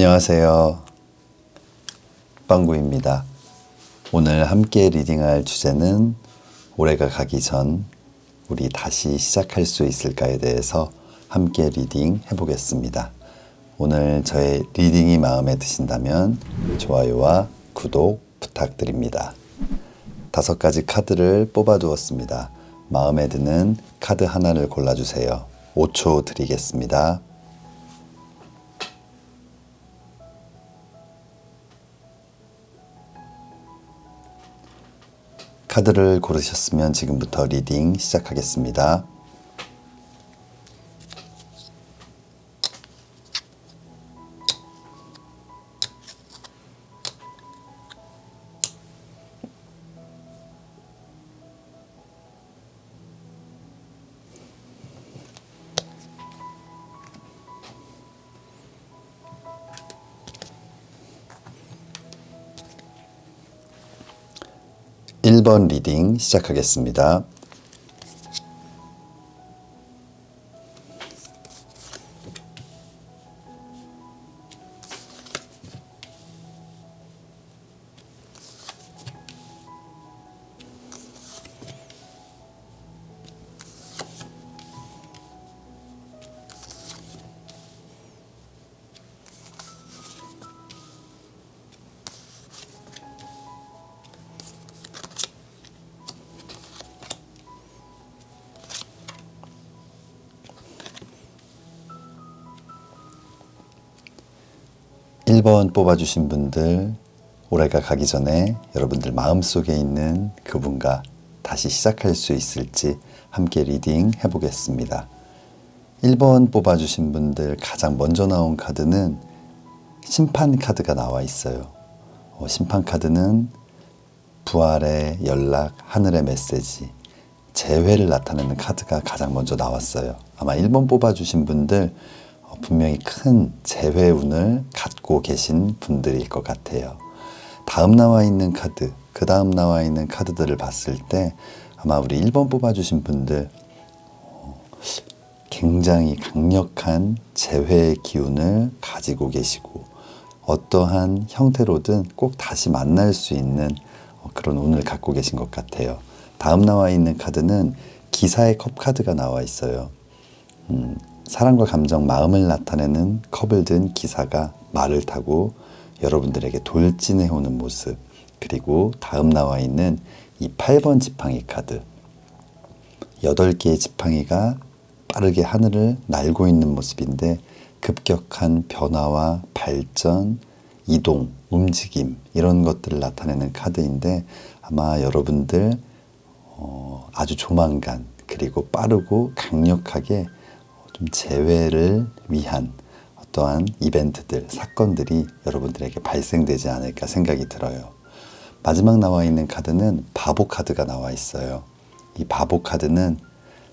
안녕하세요. 빵구입니다. 오늘 함께 리딩할 주제는 올해가 가기 전 우리 다시 시작할 수 있을까에 대해서 함께 리딩 해보겠습니다. 오늘 저의 리딩이 마음에 드신다면 좋아요와 구독 부탁드립니다. 5가지 카드를 뽑아두었습니다. 마음에 드는 카드 하나를 골라주세요. 5초 드리겠습니다. 카드를 고르셨으면 지금부터 리딩 시작하겠습니다. 일 번 리딩 시작하겠습니다. 일 번 뽑아주신 분들, 올해가 가기 전에 여러분들 마음속에 있는 그분과 다시 시작할 수 있을지 함께 리딩 해보겠습니다. 1번 뽑아주신 분들 가장 먼저 나온 카드는 심판 카드가 나와 있어요. 심판 카드는 부활의 연락, 하늘의 메시지, 재회를 나타내는 카드가 가장 먼저 나왔어요. 아마 1번 뽑아주신 분들 분명히 큰 재회운을 갖고 계신 분들일 것 같아요. 다음 나와 있는 카드, 그 다음 나와 있는 카드들을 봤을 때 아마 우리 1번 뽑아주신 분들 굉장히 강력한 재회의 기운을 가지고 계시고 어떠한 형태로든 꼭 다시 만날 수 있는 그런 운을 갖고 계신 것 같아요. 다음 나와 있는 카드는 기사의 컵 카드가 나와 있어요. 사랑과 감정, 마음을 나타내는 컵을 든 기사가 말을 타고 여러분들에게 돌진해 오는 모습, 그리고 다음 나와 있는 이 8번 지팡이 카드, 8개의 지팡이가 빠르게 하늘을 날고 있는 모습인데 급격한 변화와 발전, 이동, 움직임 이런 것들을 나타내는 카드인데 아마 여러분들 아주 조만간 그리고 빠르고 강력하게 좀 재회를 위한 어떠한 이벤트들, 사건들이 여러분들에게 발생되지 않을까 생각이 들어요. 마지막 나와 있는 카드는 바보 카드가 나와 있어요. 이 바보 카드는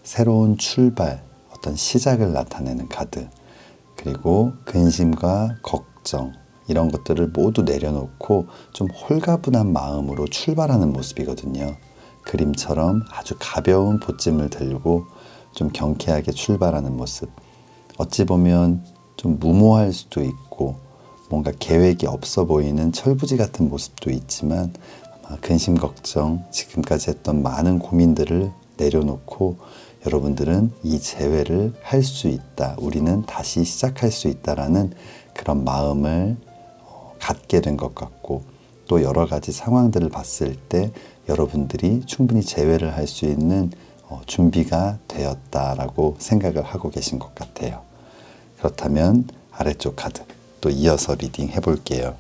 새로운 출발, 어떤 시작을 나타내는 카드, 그리고 근심과 걱정 이런 것들을 모두 내려놓고 좀 홀가분한 마음으로 출발하는 모습이거든요. 그림처럼 아주 가벼운 보찜을 들고 좀 경쾌하게 출발하는 모습. 어찌 보면 좀 무모할 수도 있고 뭔가 계획이 없어 보이는 철부지 같은 모습도 있지만 아마 근심 걱정, 지금까지 했던 많은 고민들을 내려놓고 여러분들은 이 재회를 할 수 있다. 우리는 다시 시작할 수 있다라는 그런 마음을 갖게 된 것 같고 또 여러 가지 상황들을 봤을 때 여러분들이 충분히 재회를 할 수 있는 준비가 되었다라고 생각을 하고 계신 것 같아요. 그렇다면 아래쪽 카드 또 이어서 리딩 해볼게요.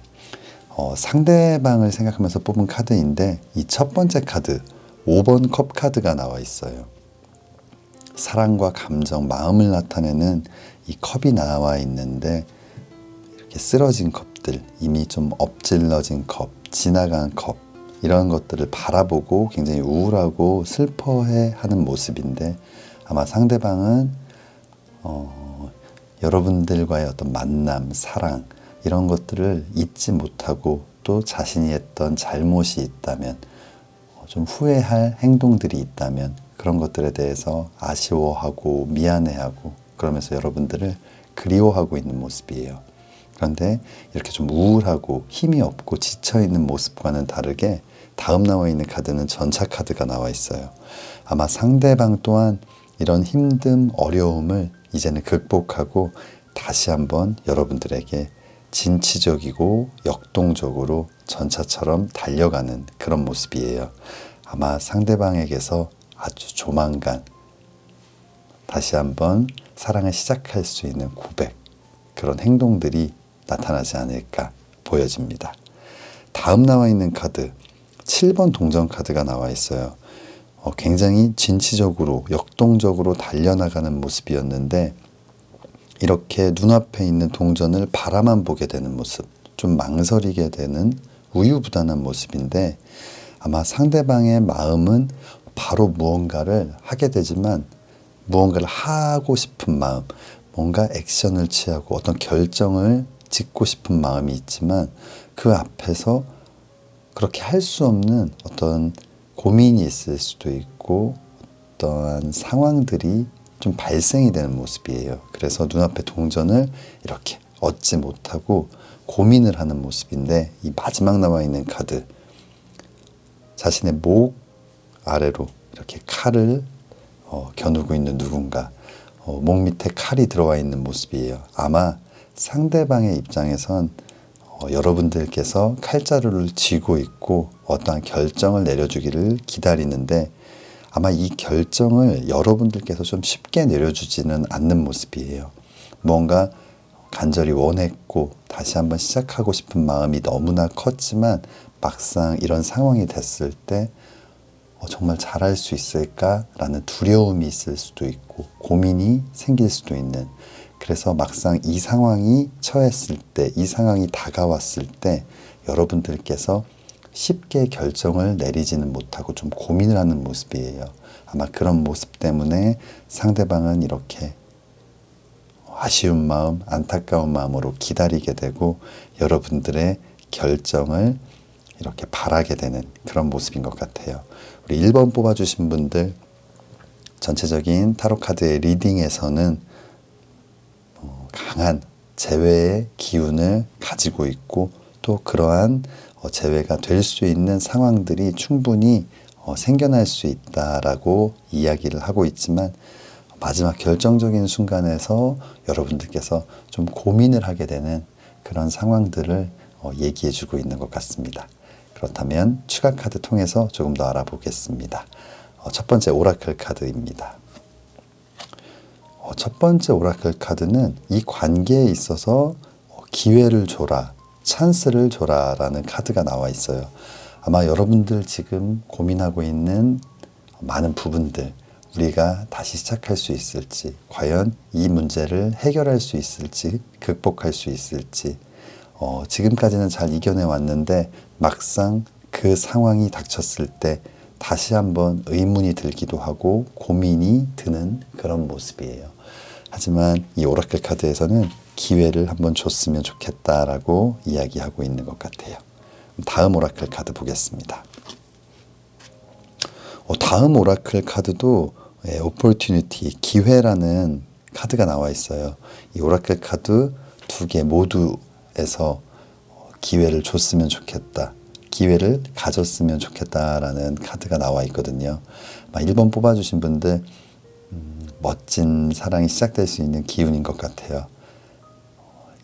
상대방을 생각하면서 뽑은 카드인데 이 첫 번째 카드 5번 컵 카드가 나와 있어요. 사랑과 감정, 마음을 나타내는 이 컵이 나와 있는데 이렇게 쓰러진 컵들, 이미 좀 엎질러진 컵, 지나간 컵 이런 것들을 바라보고 굉장히 우울하고 슬퍼해하는 모습인데 아마 상대방은 여러분들과의 어떤 만남, 사랑 이런 것들을 잊지 못하고 또 자신이 했던 잘못이 있다면 좀 후회할 행동들이 있다면 그런 것들에 대해서 아쉬워하고 미안해하고 그러면서 여러분들을 그리워하고 있는 모습이에요. 그런데 이렇게 좀 우울하고 힘이 없고 지쳐있는 모습과는 다르게 다음 나와 있는 카드는 전차 카드가 나와 있어요. 아마 상대방 또한 이런 힘듦, 어려움을 이제는 극복하고 다시 한번 여러분들에게 진취적이고 역동적으로 전차처럼 달려가는 그런 모습이에요. 아마 상대방에게서 아주 조만간 다시 한번 사랑을 시작할 수 있는 고백, 그런 행동들이 나타나지 않을까 보여집니다. 다음 나와 있는 카드 7번 동전 카드가 나와 있어요. 굉장히 진취적으로 역동적으로 달려나가는 모습이었는데 이렇게 눈앞에 있는 동전을 바라만 보게 되는 모습, 좀 망설이게 되는 우유부단한 모습인데 아마 상대방의 마음은 바로 무언가를 하게 되지만 무언가를 하고 싶은 마음, 뭔가 액션을 취하고 어떤 결정을 짓고 싶은 마음이 있지만 그 앞에서 그렇게 할 수 없는 어떤 고민이 있을 수도 있고 어떠한 상황들이 좀 발생이 되는 모습이에요. 그래서 눈앞에 동전을 이렇게 얻지 못하고 고민을 하는 모습인데 이 마지막 나와 있는 카드 자신의 목 아래로 이렇게 칼을 겨누고 있는 누군가 목 밑에 칼이 들어와 있는 모습이에요. 아마 상대방의 입장에선 여러분들께서 칼자루를 쥐고 있고 어떠한 결정을 내려주기를 기다리는데 아마 이 결정을 여러분들께서 좀 쉽게 내려주지는 않는 모습이에요. 뭔가 간절히 원했고 다시 한번 시작하고 싶은 마음이 너무나 컸지만 막상 이런 상황이 됐을 때 정말 잘할 수 있을까라는 두려움이 있을 수도 있고 고민이 생길 수도 있는, 그래서 막상 이 상황이 처했을 때, 이 상황이 다가왔을 때 여러분들께서 쉽게 결정을 내리지는 못하고 좀 고민을 하는 모습이에요. 아마 그런 모습 때문에 상대방은 이렇게 아쉬운 마음, 안타까운 마음으로 기다리게 되고 여러분들의 결정을 이렇게 바라게 되는 그런 모습인 것 같아요. 우리 1번 뽑아주신 분들 전체적인 타로 카드의 리딩에서는 강한 재회의 기운을 가지고 있고 또 그러한 재회가 될 수 있는 상황들이 충분히 생겨날 수 있다라고 이야기를 하고 있지만 마지막 결정적인 순간에서 여러분들께서 좀 고민을 하게 되는 그런 상황들을 얘기해 주고 있는 것 같습니다. 그렇다면 추가 카드 통해서 조금 더 알아보겠습니다. 첫 번째 오라클 카드입니다. 첫 번째 오라클 카드는 이 관계에 있어서 기회를 줘라, 찬스를 줘라 라는 카드가 나와 있어요. 아마 여러분들 지금 고민하고 있는 많은 부분들, 우리가 다시 시작할 수 있을지, 과연 이 문제를 해결할 수 있을지, 극복할 수 있을지, 지금까지는 잘 이겨내 왔는데 막상 그 상황이 닥쳤을 때 다시 한번 의문이 들기도 하고 고민이 드는 그런 모습이에요. 하지만 이 오라클 카드에서는 기회를 한번 줬으면 좋겠다라고 이야기하고 있는 것 같아요. 다음 오라클 카드 보겠습니다. 다음 오라클 카드도 opportunity, 기회라는 카드가 나와 있어요. 이 오라클 카드 두 개 모두에서 기회를 줬으면 좋겠다, 기회를 가졌으면 좋겠다라는 카드가 나와 있거든요. 1번 뽑아주신 분들 멋진 사랑이 시작될 수 있는 기운인 것 같아요.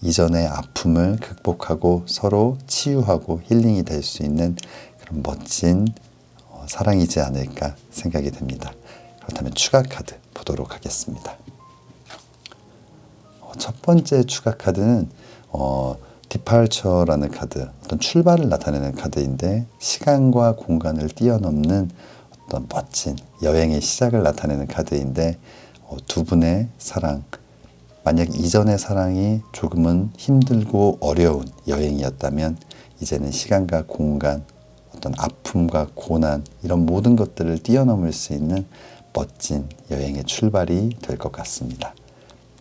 이전의 아픔을 극복하고 서로 치유하고 힐링이 될 수 있는 그런 멋진 사랑이지 않을까 생각이 됩니다. 그렇다면 추가 카드 보도록 하겠습니다. 첫 번째 추가 카드는 디파처라는 카드, 어떤 출발을 나타내는 카드인데 시간과 공간을 뛰어넘는 어떤 멋진 여행의 시작을 나타내는 카드인데 두 분의 사랑, 만약 이전의 사랑이 조금은 힘들고 어려운 여행이었다면 이제는 시간과 공간, 어떤 아픔과 고난 이런 모든 것들을 뛰어넘을 수 있는 멋진 여행의 출발이 될 것 같습니다.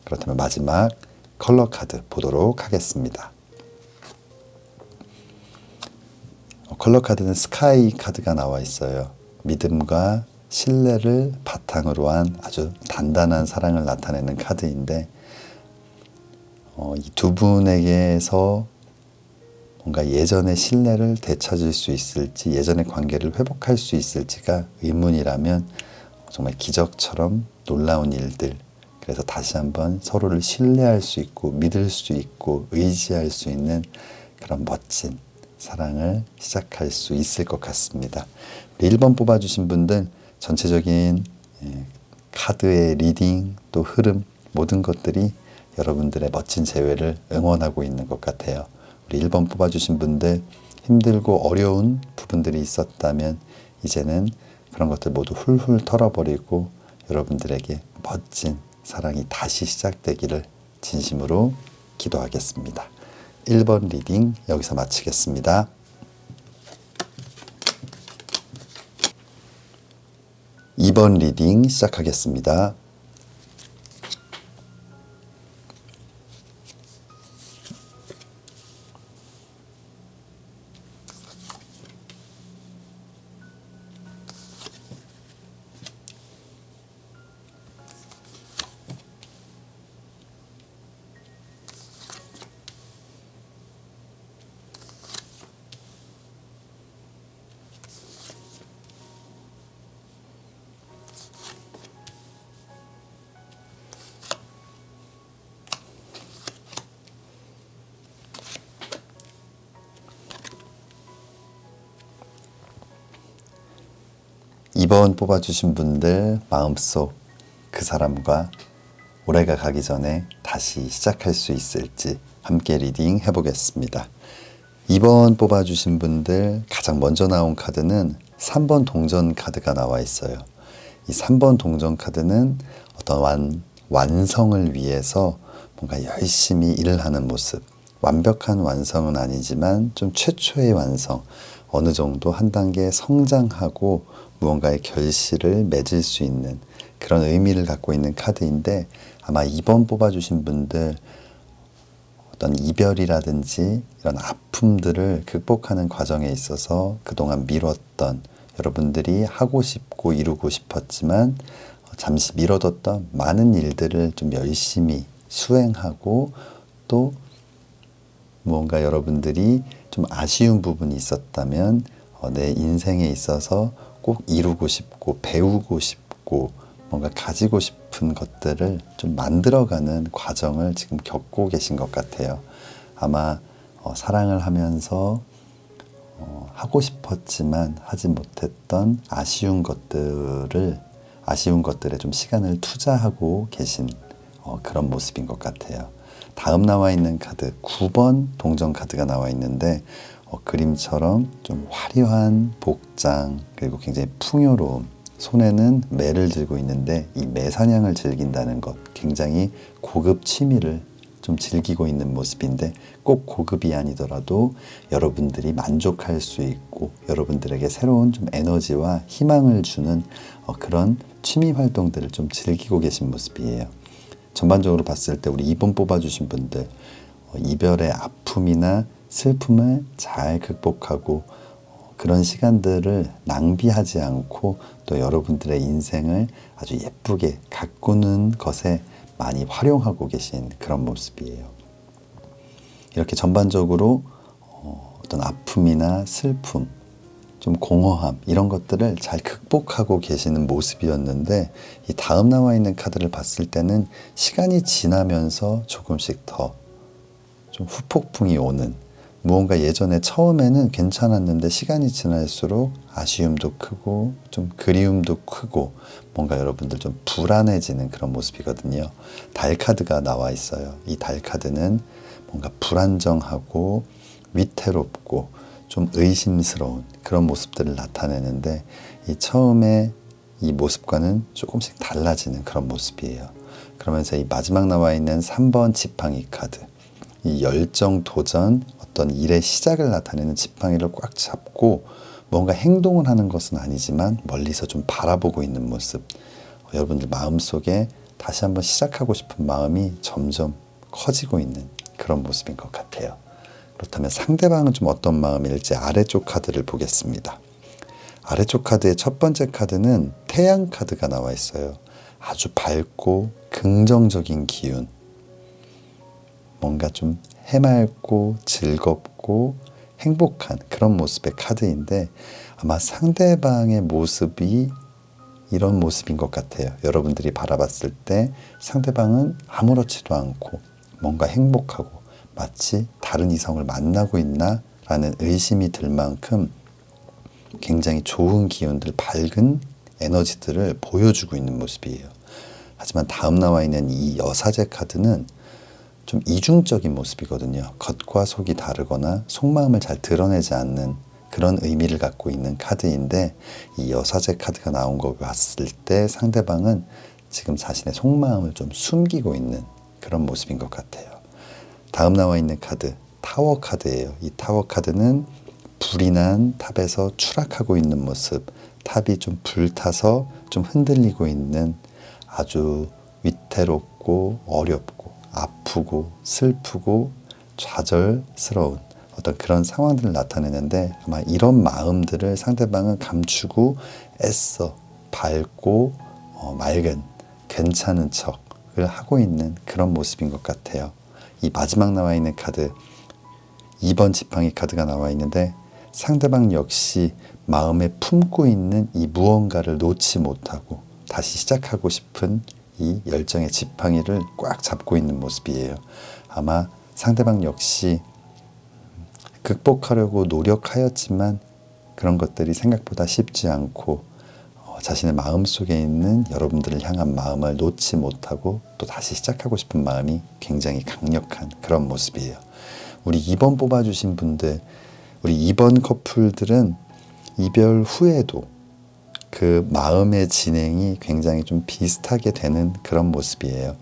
그렇다면 마지막 컬러 카드 보도록 하겠습니다. 컬러 카드는 스카이 카드가 나와 있어요. 믿음과 신뢰를 바탕으로 한 아주 단단한 사랑을 나타내는 카드인데 이 두 분에게서 뭔가 예전의 신뢰를 되찾을 수 있을지, 예전의 관계를 회복할 수 있을지가 의문이라면 정말 기적처럼 놀라운 일들, 그래서 다시 한번 서로를 신뢰할 수 있고 믿을 수 있고 의지할 수 있는 그런 멋진 사랑을 시작할 수 있을 것 같습니다. 1번 뽑아주신 분들 전체적인 카드의 리딩 또 흐름 모든 것들이 여러분들의 멋진 재회를 응원하고 있는 것 같아요. 우리 1번 뽑아주신 분들 힘들고 어려운 부분들이 있었다면 이제는 그런 것들 모두 훌훌 털어버리고 여러분들에게 멋진 사랑이 다시 시작되기를 진심으로 기도하겠습니다. 1번 리딩 여기서 마치겠습니다. 2번 리딩 시작하겠습니다. (2번) 뽑아주신 분들 마음속 그 사람과 올해가 가기 전에 다시 시작할 수 있을지 함께 리딩 해보겠습니다. 2번 뽑아주신 분들 가장 먼저 나온 카드는 3번 동전 카드가 나와 있어요. 이 3번 동전 카드는 어떤 완성을 위해서 뭔가 열심히 일을 하는 모습, 완벽한 완성은 아니지만 좀 최초의 완성, 어느 정도 한 단계 성장하고 무언가의 결실을 맺을 수 있는 그런 의미를 갖고 있는 카드인데 아마 2번 뽑아주신 분들 어떤 이별이라든지 이런 아픔들을 극복하는 과정에 있어서 그동안 미뤘던 여러분들이 하고 싶고 이루고 싶었지만 잠시 미뤄뒀던 많은 일들을 좀 열심히 수행하고 또 무언가 여러분들이 좀 아쉬운 부분이 있었다면 내 인생에 있어서 꼭 이루고 싶고 배우고 싶고 뭔가 가지고 싶은 것들을 좀 만들어가는 과정을 지금 겪고 계신 것 같아요. 아마 사랑을 하면서 하고 싶었지만 하지 못했던 아쉬운 것들에 좀 시간을 투자하고 계신 그런 모습인 것 같아요. 다음 나와 있는 카드 9번 동전 카드가 나와 있는데 그림처럼 좀 화려한 복장 그리고 굉장히 풍요로움, 손에는 매를 들고 있는데 이 매 사냥을 즐긴다는 것, 굉장히 고급 취미를 좀 즐기고 있는 모습인데 꼭 고급이 아니더라도 여러분들이 만족할 수 있고 여러분들에게 새로운 좀 에너지와 희망을 주는 그런 취미 활동들을 좀 즐기고 계신 모습이에요. 전반적으로 봤을 때 우리 2번 뽑아주신 분들 이별의 아픔이나 슬픔을 잘 극복하고 그런 시간들을 낭비하지 않고 또 여러분들의 인생을 아주 예쁘게 가꾸는 것에 많이 활용하고 계신 그런 모습이에요. 이렇게 전반적으로 어떤 아픔이나 슬픔, 좀 공허함 이런 것들을 잘 극복하고 계시는 모습이었는데 이 다음 나와 있는 카드를 봤을 때는 시간이 지나면서 조금씩 더 좀 후폭풍이 오는 무언가 예전에 처음에는 괜찮았는데 시간이 지날수록 아쉬움도 크고 좀 그리움도 크고 뭔가 여러분들 좀 불안해지는 그런 모습이거든요. 달 카드가 나와 있어요. 이 달 카드는 뭔가 불안정하고 위태롭고 좀 의심스러운 그런 모습들을 나타내는데 이 처음에 이 모습과는 조금씩 달라지는 그런 모습이에요. 그러면서 이 마지막 나와 있는 3번 지팡이 카드, 이 열정, 도전, 어떤 일의 시작을 나타내는 지팡이를 꽉 잡고 뭔가 행동을 하는 것은 아니지만 멀리서 좀 바라보고 있는 모습, 여러분들 마음속에 다시 한번 시작하고 싶은 마음이 점점 커지고 있는 그런 모습인 것 같아요. 그렇다면 상대방은 좀 어떤 마음일지 아래쪽 카드를 보겠습니다. 아래쪽 카드의 첫 번째 카드는 태양 카드가 나와 있어요. 아주 밝고 긍정적인 기운, 뭔가 좀 해맑고 즐겁고 행복한 그런 모습의 카드인데 아마 상대방의 모습이 이런 모습인 것 같아요. 여러분들이 바라봤을 때 상대방은 아무렇지도 않고 뭔가 행복하고 마치 다른 이성을 만나고 있나 라는 의심이 들 만큼 굉장히 좋은 기운들, 밝은 에너지들을 보여주고 있는 모습이에요. 하지만 다음 나와 있는 이 여사제 카드는 좀 이중적인 모습이거든요. 겉과 속이 다르거나 속마음을 잘 드러내지 않는 그런 의미를 갖고 있는 카드인데 이 여사제 카드가 나온 거 봤을 때 상대방은 지금 자신의 속마음을 좀 숨기고 있는 그런 모습인 것 같아요. 다음 나와 있는 카드, 타워 카드예요. 이 타워 카드는 불이 난 탑에서 추락하고 있는 모습, 탑이 좀 불타서 좀 흔들리고 있는 아주 위태롭고 어렵고 아프고 슬프고 좌절스러운 어떤 그런 상황들을 나타내는데 아마 이런 마음들을 상대방은 감추고 애써 밝고 맑은 괜찮은 척을 하고 있는 그런 모습인 것 같아요. 이 마지막 나와 있는 카드 2번 지팡이 카드가 나와 있는데 상대방 역시 마음에 품고 있는 이 무언가를 놓지 못하고 다시 시작하고 싶은 이 열정의 지팡이를 꽉 잡고 있는 모습이에요. 아마 상대방 역시 극복하려고 노력하였지만 그런 것들이 생각보다 쉽지 않고 자신의 마음속에 있는 여러분들을 향한 마음을 놓지 못하고 또 다시 시작하고 싶은 마음이 굉장히 강력한 그런 모습이에요. 우리 2번 뽑아주신 분들, 우리 2번 커플들은 이별 후에도 그 마음의 진행이 굉장히 좀 비슷하게 되는 그런 모습이에요.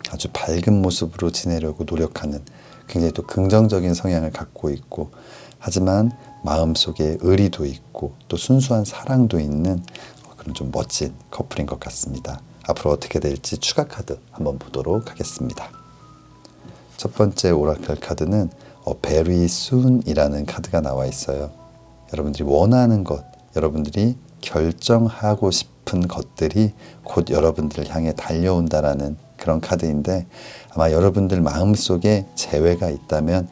아주 밝은 모습으로 지내려고 노력하는 굉장히 또 긍정적인 성향을 갖고 있고 하지만 마음속에 의리도 있고 또 순수한 사랑도 있는 그런 좀 멋진 커플인 것 같습니다. 앞으로 어떻게 될지 추가 카드 한번 보도록 하겠습니다. 첫 번째 오라클 카드는 Very Soon이라는 카드가 나와 있어요. 여러분들이 원하는 것, 여러분들이 결정하고 싶은 것들이 곧 여러분들을 향해 달려온다라는 그런 카드인데 아마 여러분들 마음속에 재회가 있다면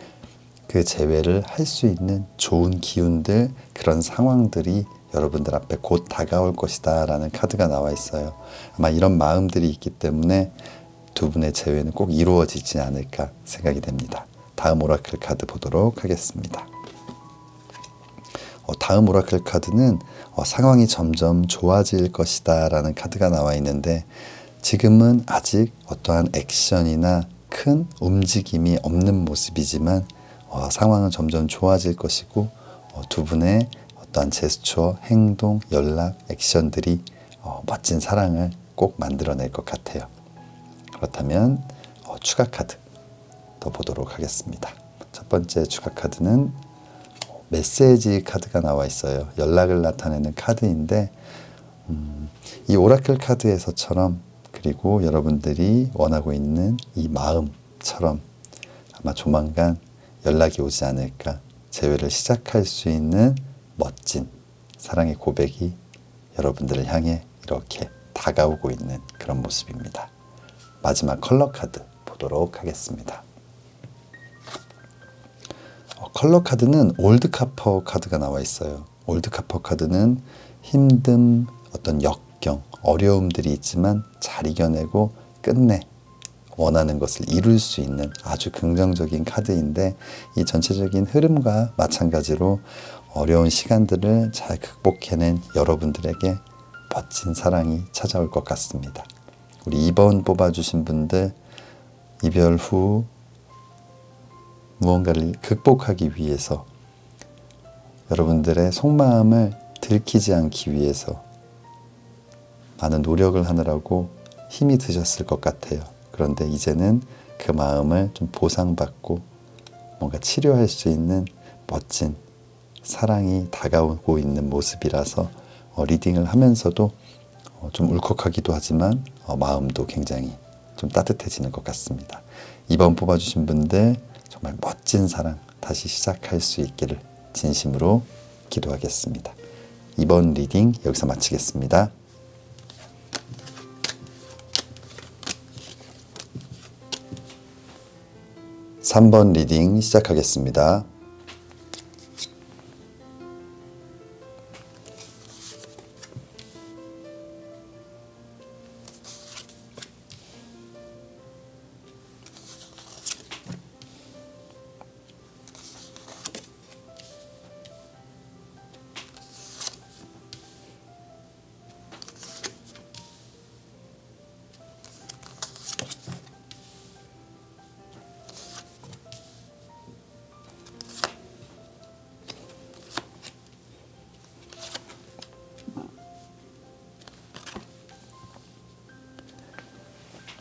그 재회를 할 수 있는 좋은 기운들, 그런 상황들이 여러분들 앞에 곧 다가올 것이다 라는 카드가 나와 있어요. 아마 이런 마음들이 있기 때문에 두 분의 재회는 꼭 이루어지지 않을까 생각이 됩니다. 다음 오라클 카드 보도록 하겠습니다. 다음 오라클 카드는 상황이 점점 좋아질 것이다 라는 카드가 나와 있는데 지금은 아직 어떠한 액션이나 큰 움직임이 없는 모습이지만 상황은 점점 좋아질 것이고 두 분의 어떠한 제스처, 행동, 연락, 액션들이 멋진 사랑을 꼭 만들어낼 것 같아요. 그렇다면 추가 카드 더 보도록 하겠습니다. 첫 번째 추가 카드는 메시지 카드가 나와 있어요. 연락을 나타내는 카드인데 이 오라클 카드에서처럼 그리고 여러분들이 원하고 있는 이 마음처럼 아마 조만간 연락이 오지 않을까, 재회를 시작할 수 있는 멋진 사랑의 고백이 여러분들을 향해 이렇게 다가오고 있는 그런 모습입니다. 마지막 컬러 카드 보도록 하겠습니다. 컬러 카드는 올드카퍼 카드가 나와 있어요. 올드카퍼 카드는 힘듦, 어떤 역경, 어려움들이 있지만 잘 이겨내고 끝내 원하는 것을 이룰 수 있는 아주 긍정적인 카드인데 이 전체적인 흐름과 마찬가지로 어려운 시간들을 잘 극복해낸 여러분들에게 멋진 사랑이 찾아올 것 같습니다. 우리 2번 뽑아주신 분들 이별 후 무언가를 극복하기 위해서 여러분들의 속마음을 들키지 않기 위해서 많은 노력을 하느라고 힘이 드셨을 것 같아요. 그런데 이제는 그 마음을 좀 보상받고 뭔가 치료할 수 있는 멋진 사랑이 다가오고 있는 모습이라서 리딩을 하면서도 좀 울컥하기도 하지만 마음도 굉장히 좀 따뜻해지는 것 같습니다. 2번 뽑아주신 분들 정말 멋진 사랑 다시 시작할 수 있기를 진심으로 기도하겠습니다. 2번 리딩 여기서 마치겠습니다. 3번 리딩 시작하겠습니다.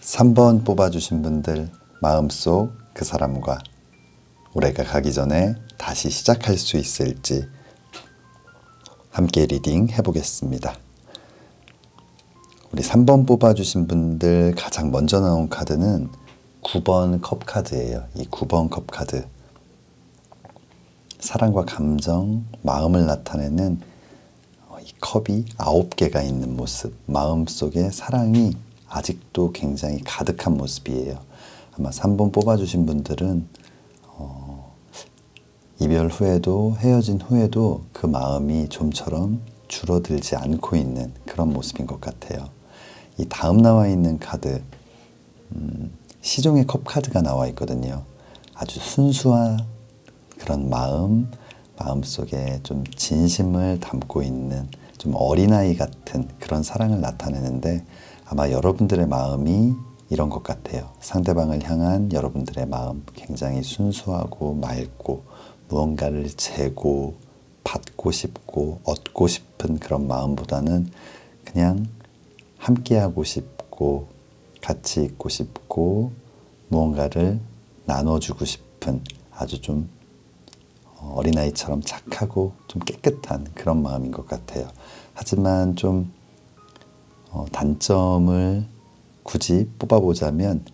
삼 번 뽑아주신 분들 마음속 그 사람과 올해가 가기 전에 다시 시작할 수 있을지 함께 리딩 해보겠습니다. 우리 3번 뽑아주신 분들 가장 먼저 나온 카드는 9번 컵 카드예요. 이 9번 컵 카드, 사랑과 감정, 마음을 나타내는 이 컵이 9개가 있는 모습, 마음속에 사랑이 아직도 굉장히 가득한 모습이에요. 아마 3번 뽑아주신 분들은 이별 후에도 헤어진 후에도 그 마음이 좀처럼 줄어들지 않고 있는 그런 모습인 것 같아요. 이 다음 나와 있는 카드, 시종의 컵 카드가 나와 있거든요. 아주 순수한 그런 마음속에 좀 진심을 담고 있는 좀 어린아이 같은 그런 사랑을 나타내는데, 아마 여러분들의 마음이 이런 것 같아요. 상대방을 향한 여러분들의 마음, 굉장히 순수하고 맑고 무언가를 재고 받고 싶고 얻고 싶은 그런 마음보다는 그냥 함께하고 싶고 같이 있고 싶고 무언가를 나눠주고 싶은 아주 좀 어린아이처럼 착하고 좀 깨끗한 그런 마음인 것 같아요. 하지만 좀 단점을 굳이 뽑아보자면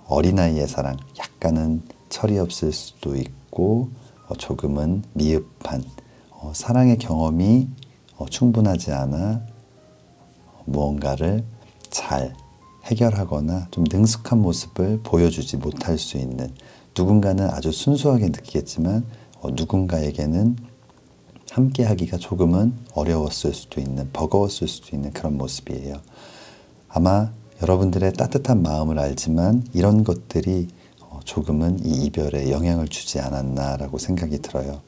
어린아이의 사랑, 약간은 철이 없을 수도 있고 조금은 미흡한 사랑의 경험이 충분하지 않아 무언가를 잘 해결하거나 좀 능숙한 모습을 보여주지 못할 수 있는, 누군가는 아주 순수하게 느끼겠지만 누군가에게는 함께 하기가 조금은 어려웠을 수도 있는, 버거웠을 수도 있는 그런 모습이에요. 아마 여러분들의 따뜻한 마음을 알지만 이런 것들이 조금은 이 이별에 영향을 주지 않았나라고 생각이 들어요.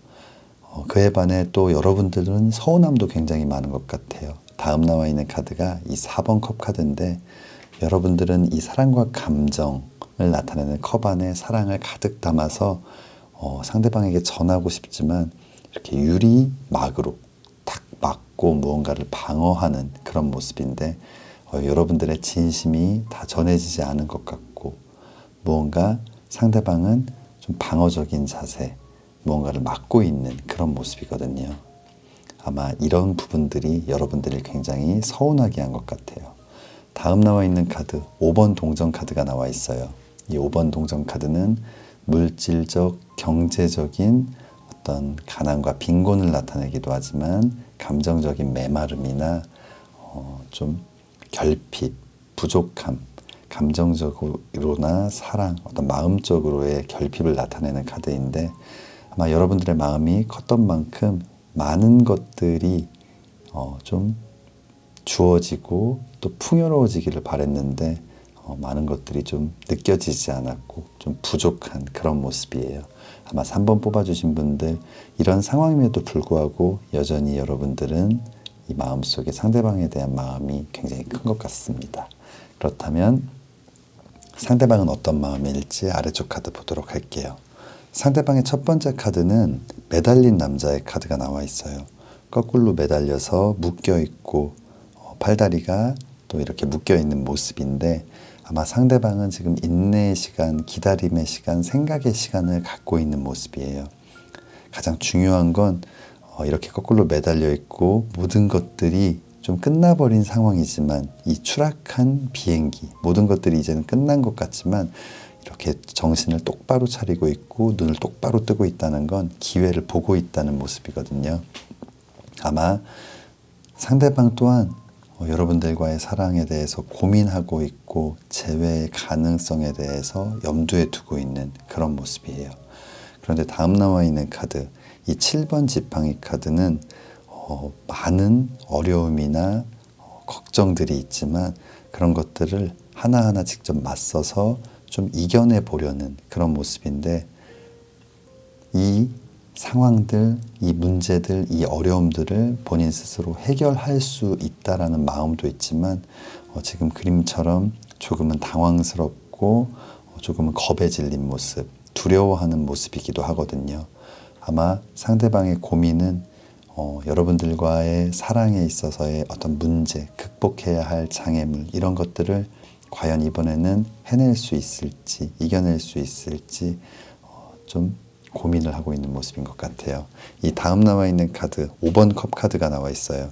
그에 반해 또 여러분들은 서운함도 굉장히 많은 것 같아요. 다음 나와 있는 카드가 이 4번 컵 카드인데, 여러분들은 이 사랑과 감정을 나타내는 컵 안에 사랑을 가득 담아서 상대방에게 전하고 싶지만 이렇게 유리막으로 탁 막고 무언가를 방어하는 그런 모습인데, 여러분들의 진심이 다 전해지지 않은 것 같고, 무언가 상대방은 좀 방어적인 자세, 무언가를 막고 있는 그런 모습이거든요. 아마 이런 부분들이 여러분들을 굉장히 서운하게 한 것 같아요. 다음 나와 있는 카드, 5번 동전 카드가 나와 있어요. 이 5번 동전 카드는 물질적, 경제적인 어떤 가난과 빈곤을 나타내기도 하지만 감정적인 메마름이나 좀 결핍, 부족함, 감정적으로나 사랑, 어떤 마음적으로의 결핍을 나타내는 카드인데, 아마 여러분들의 마음이 컸던 만큼 많은 것들이 좀 주어지고 또 풍요로워지기를 바랬는데 많은 것들이 좀 느껴지지 않았고 좀 부족한 그런 모습이에요. 아마 3번 뽑아주신 분들, 이런 상황임에도 불구하고 여전히 여러분들은 이 마음속에 상대방에 대한 마음이 굉장히 큰 것 같습니다. 그렇다면 상대방은 어떤 마음일지 아래쪽 카드 보도록 할게요. 상대방의 첫 번째 카드는 매달린 남자의 카드가 나와 있어요. 거꾸로 매달려서 묶여있고 팔다리가 또 이렇게 묶여있는 모습인데, 아마 상대방은 지금 인내의 시간, 기다림의 시간, 생각의 시간을 갖고 있는 모습이에요. 가장 중요한 건 이렇게 거꾸로 매달려 있고 모든 것들이 좀 끝나버린 상황이지만, 이 추락한 비행기, 모든 것들이 이제는 끝난 것 같지만 이렇게 정신을 똑바로 차리고 있고 눈을 똑바로 뜨고 있다는 건 기회를 보고 있다는 모습이거든요. 아마 상대방 또한 여러분들과의 사랑에 대해서 고민하고 있고 재회의 가능성에 대해서 염두에 두고 있는 그런 모습이에요. 그런데 다음 나와 있는 카드, 이 7번 지팡이 카드는 많은 어려움이나 걱정들이 있지만 그런 것들을 하나하나 직접 맞서서 좀 이겨내 보려는 그런 모습인데, 이 상황들, 이 문제들, 이 어려움들을 본인 스스로 해결할 수 있다라는 마음도 있지만 지금 그림처럼 조금은 당황스럽고 조금은 겁에 질린 모습, 두려워하는 모습이기도 하거든요. 아마 상대방의 고민은 여러분들과의 사랑에 있어서의 어떤 문제, 극복해야 할 장애물, 이런 것들을 과연 이번에는 해낼 수 있을지, 이겨낼 수 있을지 좀 고민을 하고 있는 모습인 것 같아요. 이 다음 나와 있는 카드, 5번 컵 카드가 나와 있어요.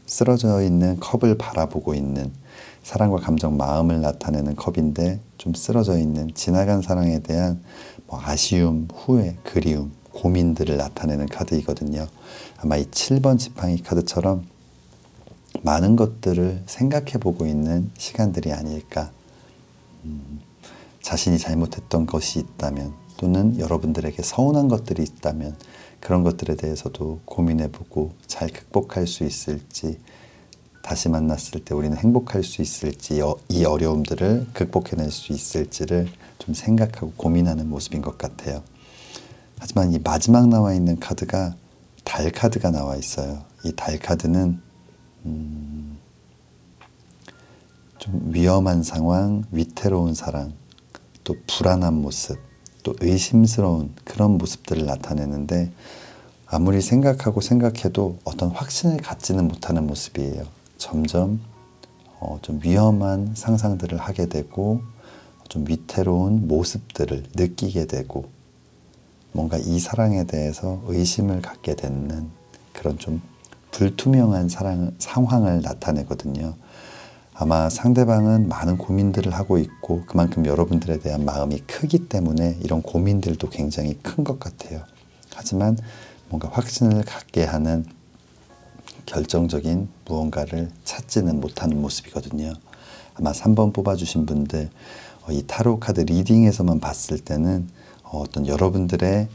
쓰러져 있는 컵을 바라보고 있는, 사랑과 감정, 마음을 나타내는 컵인데 좀 쓰러져 있는 지나간 사랑에 대한 아쉬움, 후회, 그리움, 고민들을 나타내는 카드이거든요. 아마 이 7번 지팡이 카드처럼 많은 것들을 생각해 보고 있는 시간들이 아닐까. 자신이 잘못했던 것이 있다면, 또는 여러분들에게 서운한 것들이 있다면 그런 것들에 대해서도 고민해보고 잘 극복할 수 있을지, 다시 만났을 때 우리는 행복할 수 있을지, 이 어려움들을 극복해낼 수 있을지를 좀 생각하고 고민하는 모습인 것 같아요. 하지만 이 마지막 나와 있는 카드가 달 카드가 나와 있어요. 이 달 카드는 좀 위험한 상황, 위태로운 사랑, 또 불안한 모습, 또 의심스러운 그런 모습들을 나타내는데, 아무리 생각하고 생각해도 어떤 확신을 갖지는 못하는 모습이에요. 점점 좀 위험한 상상들을 하게 되고 좀 위태로운 모습들을 느끼게 되고 뭔가 이 사랑에 대해서 의심을 갖게 되는 그런 좀 불투명한 상황을 나타내거든요. 아마 상대방은 많은 고민들을 하고 있고 그만큼 여러분들에 대한 마음이 크기 때문에 이런 고민들도 굉장히 큰 것 같아요. 하지만 뭔가 확신을 갖게 하는 결정적인 무언가를 찾지는 못하는 모습이거든요. 아마 3번 뽑아주신 분들, 이 타로 카드 리딩에서만 봤을 때는 어떤 여러분들의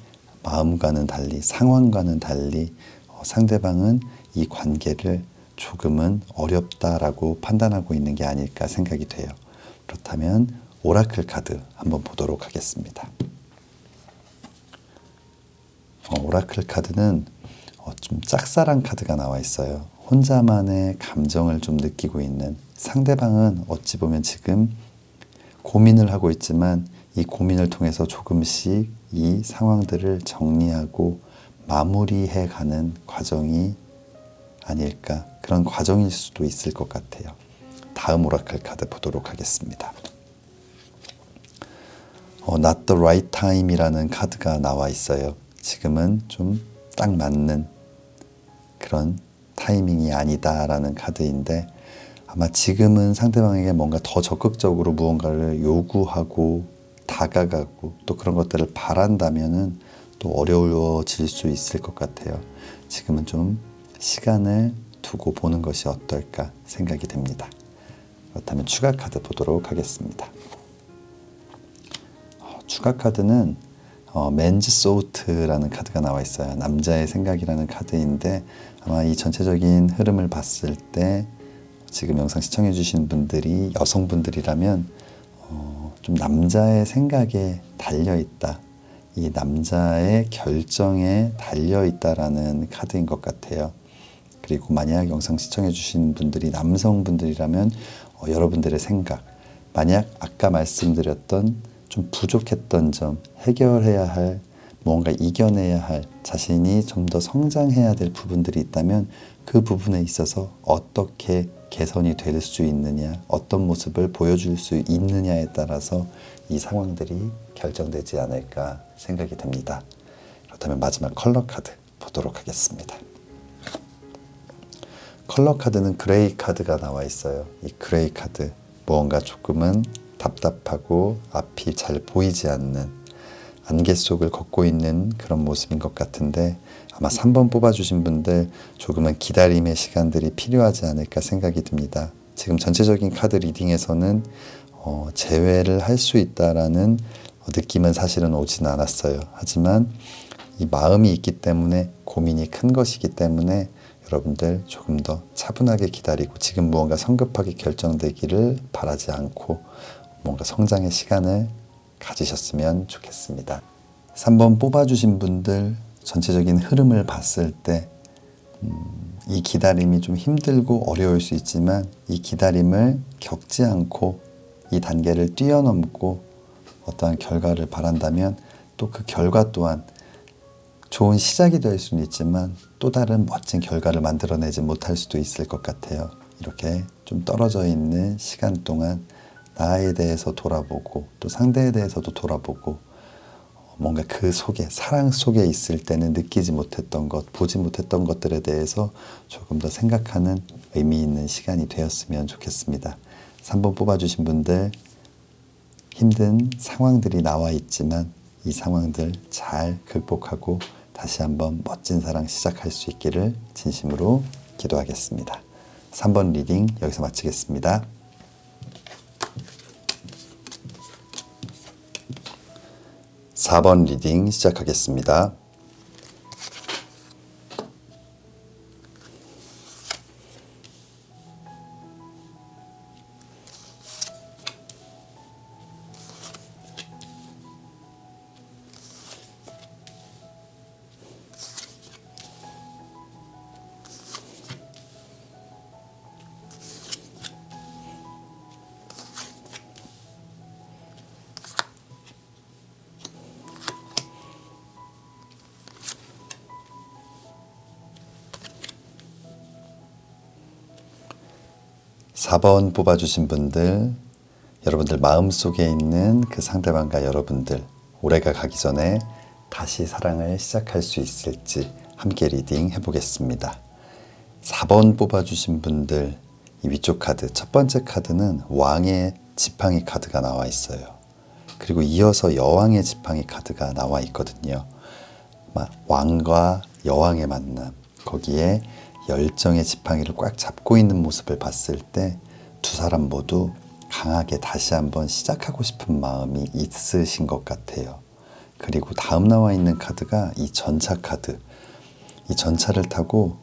마음과는 달리, 상황과는 달리 상대방은 이 관계를 조금은 어렵다라고 판단하고 있는 게 아닐까 생각이 돼요. 그렇다면 오라클 카드 한번 보도록 하겠습니다. 오라클 카드는 좀 짝사랑 카드가 나와 있어요. 혼자만의 감정을 좀 느끼고 있는, 상대방은 어찌 보면 지금 고민을 하고 있지만 이 고민을 통해서 조금씩 이 상황들을 정리하고 마무리해 가는 과정이 아닐까, 그런 과정일 수도 있을 것 같아요. 다음 오라클 카드 보도록 하겠습니다. Not the right time이라는 카드가 나와 있어요. 지금은 좀 딱 맞는 그런 타이밍이 아니다라는 카드인데, 아마 지금은 상대방에게 뭔가 더 적극적으로 무언가를 요구하고 다가가고 또 그런 것들을 바란다면은 또 어려워질 수 있을 것 같아요. 지금은 좀 시간을 두고 보는 것이 어떨까 생각이 됩니다. 그렇다면 추가 카드 보도록 하겠습니다. 추가 카드는 맨즈 소우트라는 카드가 나와 있어요. 남자의 생각이라는 카드인데, 아마 이 전체적인 흐름을 봤을 때 지금 영상 시청해 주신 분들이 여성분들이라면 좀 남자의 생각에 달려있다, 이 남자의 결정에 달려있다라는 카드인 것 같아요. 그리고 만약 영상 시청해 주신 분들이 남성분들이라면 여러분들의 생각, 만약 아까 말씀드렸던 좀 부족했던 점, 해결해야 할, 뭔가 이겨내야 할, 자신이 좀 더 성장해야 될 부분들이 있다면 그 부분에 있어서 어떻게 개선이 될 수 있느냐, 어떤 모습을 보여줄 수 있느냐에 따라서 이 상황들이 결정되지 않을까 생각이 됩니다. 그렇다면 마지막 컬러 카드 보도록 하겠습니다. 컬러 카드는 그레이 카드가 나와 있어요. 이 그레이 카드, 무언가 조금은 답답하고 앞이 잘 보이지 않는 안개 속을 걷고 있는 그런 모습인 것 같은데, 아마 3번 뽑아주신 분들 조금은 기다림의 시간들이 필요하지 않을까 생각이 듭니다. 지금 전체적인 카드 리딩에서는 재회를 할 수 있다라는 느낌은 사실은 오진 않았어요. 하지만 이 마음이 있기 때문에, 고민이 큰 것이기 때문에 여러분들 조금 더 차분하게 기다리고 지금 무언가 성급하게 결정되기를 바라지 않고 뭔가 성장의 시간을 가지셨으면 좋겠습니다. 3번 뽑아주신 분들 전체적인 흐름을 봤을 때 이 기다림이 좀 힘들고 어려울 수 있지만 이 기다림을 겪지 않고 이 단계를 뛰어넘고 어떠한 결과를 바란다면 또 그 결과 또한 좋은 시작이 될 수는 있지만 또 다른 멋진 결과를 만들어내지 못할 수도 있을 것 같아요. 이렇게 좀 떨어져 있는 시간 동안 나에 대해서 돌아보고 또 상대에 대해서도 돌아보고 뭔가 그 속에, 사랑 속에 있을 때는 느끼지 못했던 것, 보지 못했던 것들에 대해서 조금 더 생각하는 의미 있는 시간이 되었으면 좋겠습니다. 3번 뽑아주신 분들 힘든 상황들이 나와 있지만 이 상황들 잘 극복하고 다시 한번 멋진 사랑 시작할 수 있기를 진심으로 기도하겠습니다. 3번 리딩 여기서 마치겠습니다. (4번) 리딩 시작하겠습니다. (4번) 뽑아주신 분들, 여러분들 마음속에 있는 그 상대방과 여러분들 올해가 가기 전에 다시 사랑을 시작할 수 있을지 함께 리딩 해보겠습니다. 4번 뽑아주신 분들, 이 위쪽 카드, 첫 번째 카드는 왕의 지팡이 카드가 나와 있어요. 그리고 이어서 여왕의 지팡이 카드가 나와 있거든요. 왕과 여왕의 만남, 거기에 열정의 지팡이를 꽉 잡고 있는 모습을 봤을 때 두 사람 모두 강하게 다시 한번 시작하고 싶은 마음이 있으신 것 같아요. 그리고 다음 나와 있는 카드가 이 전차 카드. 이 전차를 타고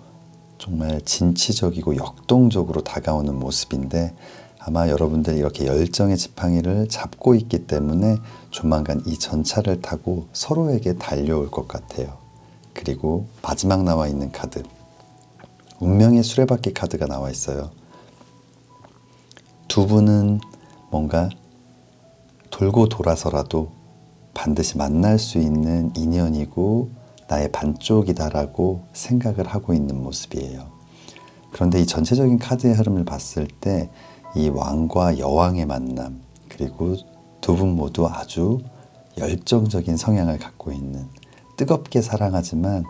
정말 진취적이고 역동적으로 다가오는 모습인데 아마 여러분들 이렇게 열정의 지팡이를 잡고 있기 때문에 조만간 이 전차를 타고 서로에게 달려올 것 같아요. 그리고 마지막 나와 있는 카드. 운명의 수레바퀴 카드가 나와 있어요. 두 분은 뭔가 돌고 돌아서라도 반드시 만날 수 있는 인연이고 나의 반쪽이다라고 생각을 하고 있는 모습이에요. 그런데 이 전체적인 카드의 흐름을 봤을 때 이 왕과 여왕의 만남, 그리고 두 분 모두 아주 열정적인 성향을 갖고 있는, 뜨겁게 사랑하지만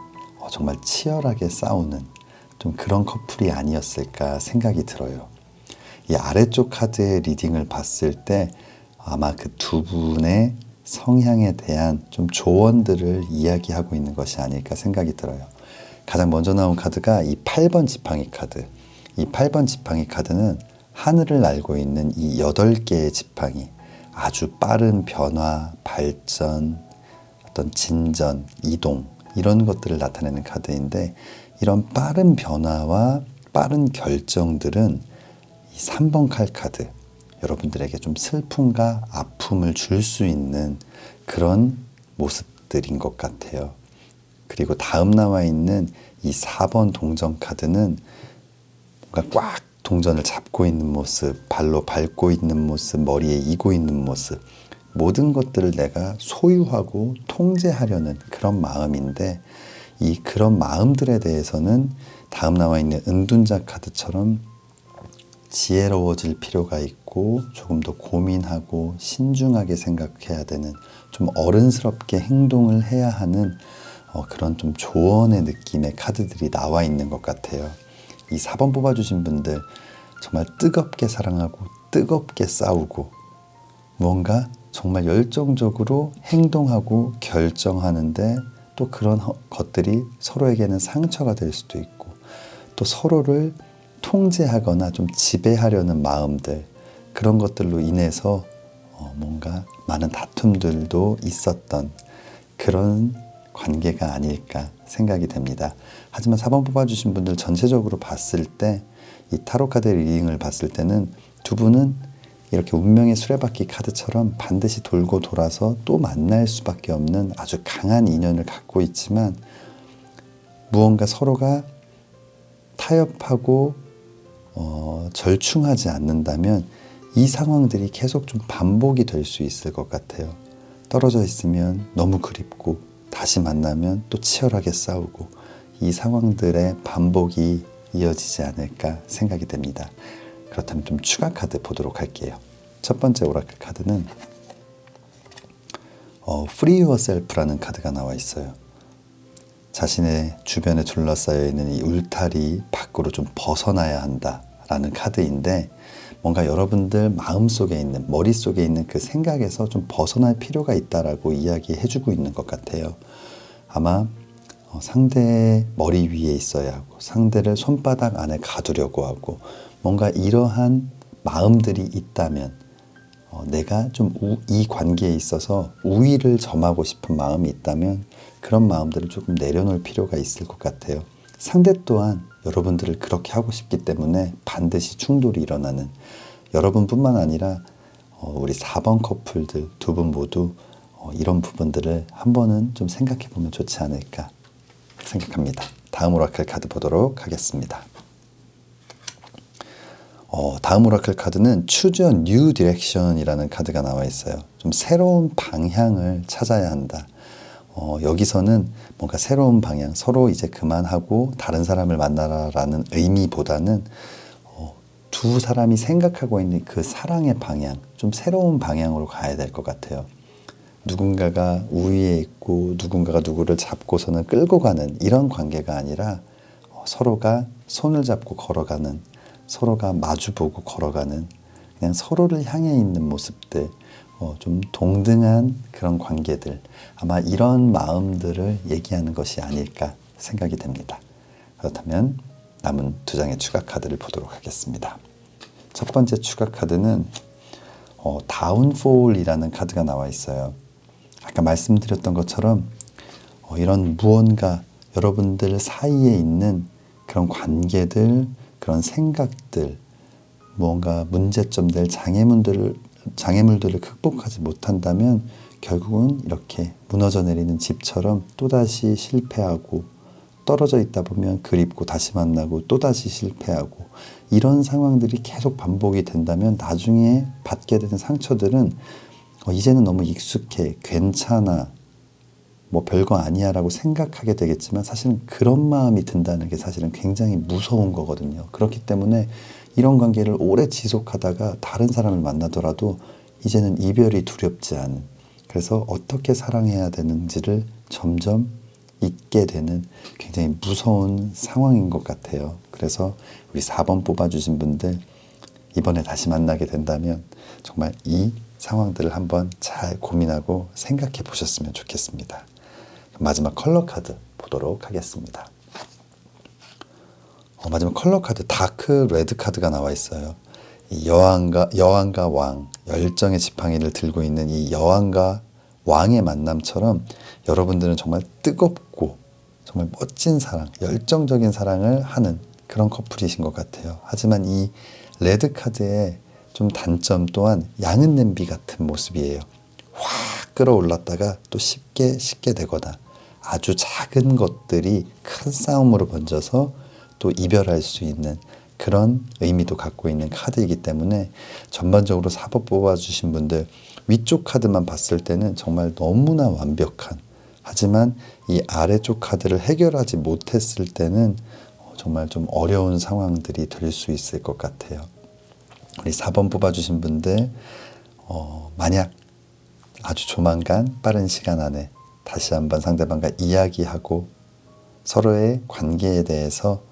정말 치열하게 싸우는 좀 그런 커플이 아니었을까 생각이 들어요. 이 아래쪽 카드의 리딩을 봤을 때 아마 그 두 분의 성향에 대한 좀 조언들을 이야기하고 있는 것이 아닐까 생각이 들어요. 가장 먼저 나온 카드가 이 8번 지팡이 카드. 이 8번 지팡이 카드는 하늘을 날고 있는 이 8개의 지팡이, 아주 빠른 변화, 발전, 어떤 진전, 이동, 이런 것들을 나타내는 카드인데, 이런 빠른 변화와 빠른 결정들은 이 3번 칼 카드, 여러분들에게 좀 슬픔과 아픔을 줄 수 있는 그런 모습들인 것 같아요. 그리고 다음 나와 있는 이 4번 동전 카드는 뭔가 꽉 동전을 잡고 있는 모습, 발로 밟고 있는 모습, 머리에 이고 있는 모습, 모든 것들을 내가 소유하고 통제하려는 그런 마음인데, 이 그런 마음들에 대해서는 다음 나와 있는 은둔자 카드처럼 지혜로워질 필요가 있고 조금 더 고민하고 신중하게 생각해야 되는, 좀 어른스럽게 행동을 해야 하는 그런 좀 조언의 느낌의 카드들이 나와 있는 것 같아요. 이 4번 뽑아주신 분들 정말 뜨겁게 사랑하고 뜨겁게 싸우고 뭔가 정말 열정적으로 행동하고 결정하는데 또 그런 것들이 서로에게는 상처가 될 수도 있고, 또 서로를 통제하거나 좀 지배하려는 마음들, 그런 것들로 인해서 뭔가 많은 다툼들도 있었던 그런 관계가 아닐까 생각이 됩니다. 하지만 4번 뽑아주신 분들 전체적으로 봤을 때, 이 타로 카드 리딩을 봤을 때는 두 분은 이렇게 운명의 수레바퀴 카드처럼 반드시 돌고 돌아서 또 만날 수밖에 없는 아주 강한 인연을 갖고 있지만, 무언가 서로가 타협하고 절충하지 않는다면 이 상황들이 계속 좀 반복이 될 수 있을 것 같아요. 떨어져 있으면 너무 그립고, 다시 만나면 또 치열하게 싸우고, 이 상황들의 반복이 이어지지 않을까 생각이 됩니다. 그렇다면 좀 추가 카드 보도록 할게요. 첫 번째 오라클 카드는 Free Yourself라는 카드가 나와 있어요. 자신의 주변에 둘러싸여 있는 이 울타리 밖으로 좀 벗어나야 한다라는 카드인데, 뭔가 여러분들 마음속에 있는, 머릿속에 있는 그 생각에서 좀 벗어날 필요가 있다라고 이야기해주고 있는 것 같아요. 아마 상대의 머리 위에 있어야 하고, 상대를 손바닥 안에 가두려고 하고, 뭔가 이러한 마음들이 있다면, 내가 좀 이 관계에 있어서 우위를 점하고 싶은 마음이 있다면 그런 마음들을 조금 내려놓을 필요가 있을 것 같아요. 상대 또한 여러분들을 그렇게 하고 싶기 때문에 반드시 충돌이 일어나는, 여러분뿐만 아니라 우리 4번 커플들 두 분 모두 이런 부분들을 한 번은 좀 생각해 보면 좋지 않을까 생각합니다. 다음 오라클 카드 보도록 하겠습니다. 다음 오라클 카드는 Choose a New Direction이라는 카드가 나와 있어요. 좀 새로운 방향을 찾아야 한다. 여기서는 뭔가 새로운 방향, 서로 이제 그만하고 다른 사람을 만나라라는 의미보다는 두 사람이 생각하고 있는 그 사랑의 방향, 좀 새로운 방향으로 가야 될 것 같아요. 누군가가 우위에 있고 누군가가 누구를 잡고서는 끌고 가는 이런 관계가 아니라 서로가 손을 잡고 걸어가는, 서로가 마주보고 걸어가는, 그냥 서로를 향해 있는 모습들, 좀 동등한 그런 관계들, 아마 이런 마음들을 얘기하는 것이 아닐까 생각이 됩니다. 그렇다면 남은 두 장의 추가 카드를 보도록 하겠습니다. 첫 번째 추가 카드는 다운폴이라는 카드가 나와 있어요. 아까 말씀드렸던 것처럼 이런 무언가 여러분들 사이에 있는 그런 관계들, 그런 생각들, 무언가 문제점들, 장애물들을 극복하지 못한다면 결국은 이렇게 무너져 내리는 집처럼 또다시 실패하고, 떨어져 있다 보면 그립고 다시 만나고 또다시 실패하고, 이런 상황들이 계속 반복이 된다면 나중에 받게 되는 상처들은 이제는 너무 익숙해, 괜찮아, 뭐 별거 아니야 라고 생각하게 되겠지만, 사실은 그런 마음이 든다는 게 사실은 굉장히 무서운 거거든요. 그렇기 때문에 이런 관계를 오래 지속하다가 다른 사람을 만나더라도 이제는 이별이 두렵지 않은, 그래서 어떻게 사랑해야 되는지를 점점 잊게 되는 굉장히 무서운 상황인 것 같아요. 그래서 우리 4번 뽑아주신 분들, 이번에 다시 만나게 된다면 정말 이 상황들을 한번 잘 고민하고 생각해 보셨으면 좋겠습니다. 마지막 컬러 카드 보도록 하겠습니다. 마지막 컬러 카드 다크 레드 카드가 나와 있어요. 이 여왕과 왕, 열정의 지팡이를 들고 있는 이 여왕과 왕의 만남처럼 여러분들은 정말 뜨겁고 정말 멋진 사랑, 열정적인 사랑을 하는 그런 커플이신 것 같아요. 하지만 이 레드 카드의 좀 단점 또한 양은 냄비 같은 모습이에요. 확 끌어올랐다가 또 쉽게 식게 되거나, 아주 작은 것들이 큰 싸움으로 번져서 또 이별할 수 있는 그런 의미도 갖고 있는 카드이기 때문에, 전반적으로 4번 뽑아주신 분들 위쪽 카드만 봤을 때는 정말 너무나 완벽한, 하지만 이 아래쪽 카드를 해결하지 못했을 때는 정말 좀 어려운 상황들이 될 수 있을 것 같아요. 우리 4번 뽑아주신 분들 만약 아주 조만간 빠른 시간 안에 다시 한번 상대방과 이야기하고 서로의 관계에 대해서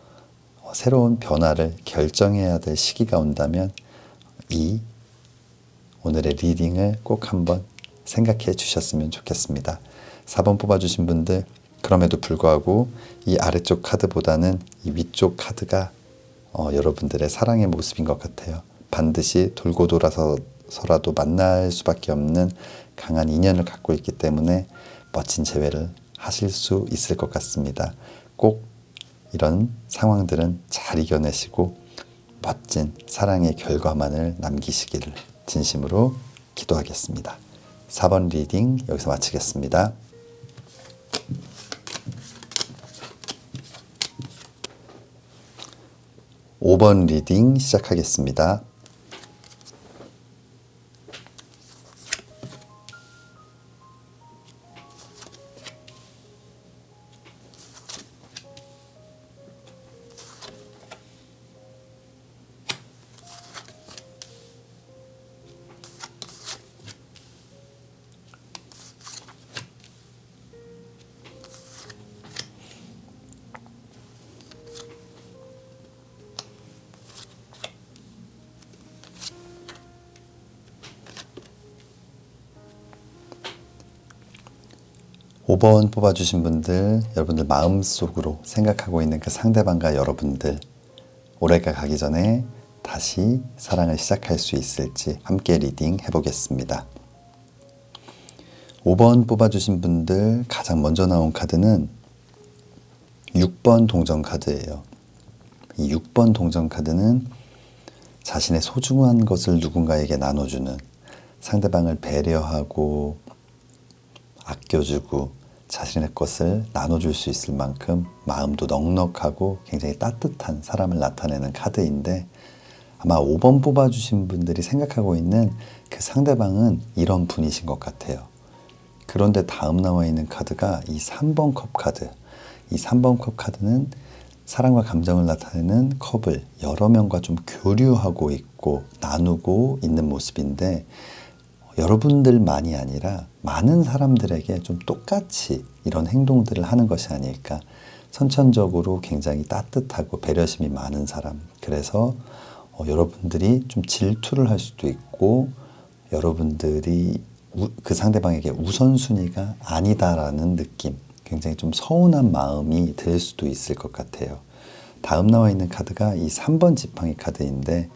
새로운 변화를 결정해야 될 시기가 온다면 이 오늘의 리딩을 꼭 한번 생각해 주셨으면 좋겠습니다. 4번 뽑아주신 분들 그럼에도 불구하고 이 아래쪽 카드보다는 이 위쪽 카드가 여러분들의 사랑의 모습인 것 같아요. 반드시 돌고 돌아서라도 만날 수밖에 없는 강한 인연을 갖고 있기 때문에 멋진 재회를 하실 수 있을 것 같습니다. 꼭 이런 상황들은 잘 이겨내시고 멋진 사랑의 결과만을 남기시기를 진심으로 기도하겠습니다. 4번 리딩 여기서 마치겠습니다. 5번 리딩 시작하겠습니다. 오 번 뽑아주신 분들, 여러분들 마음속으로 생각하고 있는 그 상대방과 여러분들, 올해가 가기 전에 다시 사랑을 시작할 수 있을지 함께 리딩 해보겠습니다. 5번 뽑아주신 분들 가장 먼저 나온 카드는 6번 동전 카드예요. 이 6번 동전 카드는 자신의 소중한 것을 누군가에게 나눠주는, 상대방을 배려하고 아껴주고 자신의 것을 나눠줄 수 있을 만큼 마음도 넉넉하고 굉장히 따뜻한 사람을 나타내는 카드인데, 아마 5번 뽑아주신 분들이 생각하고 있는 그 상대방은 이런 분이신 것 같아요. 그런데 다음 나와 있는 카드가 이 3번 컵 카드. 이 3번 컵 카드는 사랑과 감정을 나타내는 컵을 여러 명과 좀 교류하고 있고 나누고 있는 모습인데, 여러분들만이 아니라 많은 사람들에게 좀 똑같이 이런 행동들을 하는 것이 아닐까. 선천적으로 굉장히 따뜻하고 배려심이 많은 사람. 그래서 여러분들이 좀 질투를 할 수도 있고, 여러분들이 그 상대방에게 우선순위가 아니다라는 느낌, 굉장히 좀 서운한 마음이 들 수도 있을 것 같아요. 다음 나와 있는 카드가 이 3번 지팡이 카드인데,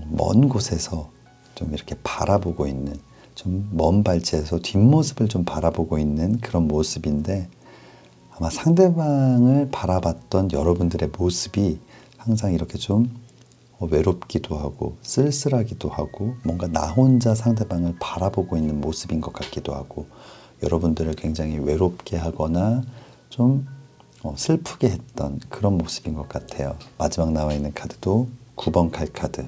먼 곳에서 좀 이렇게 바라보고 있는, 좀 먼 발치에서 뒷모습을 좀 바라보고 있는 그런 모습인데, 아마 상대방을 바라봤던 여러분들의 모습이 항상 이렇게 좀 외롭기도 하고 쓸쓸하기도 하고 뭔가 나 혼자 상대방을 바라보고 있는 모습인 것 같기도 하고, 여러분들을 굉장히 외롭게 하거나 좀 슬프게 했던 그런 모습인 것 같아요. 마지막 나와 있는 카드도 9번 칼 카드.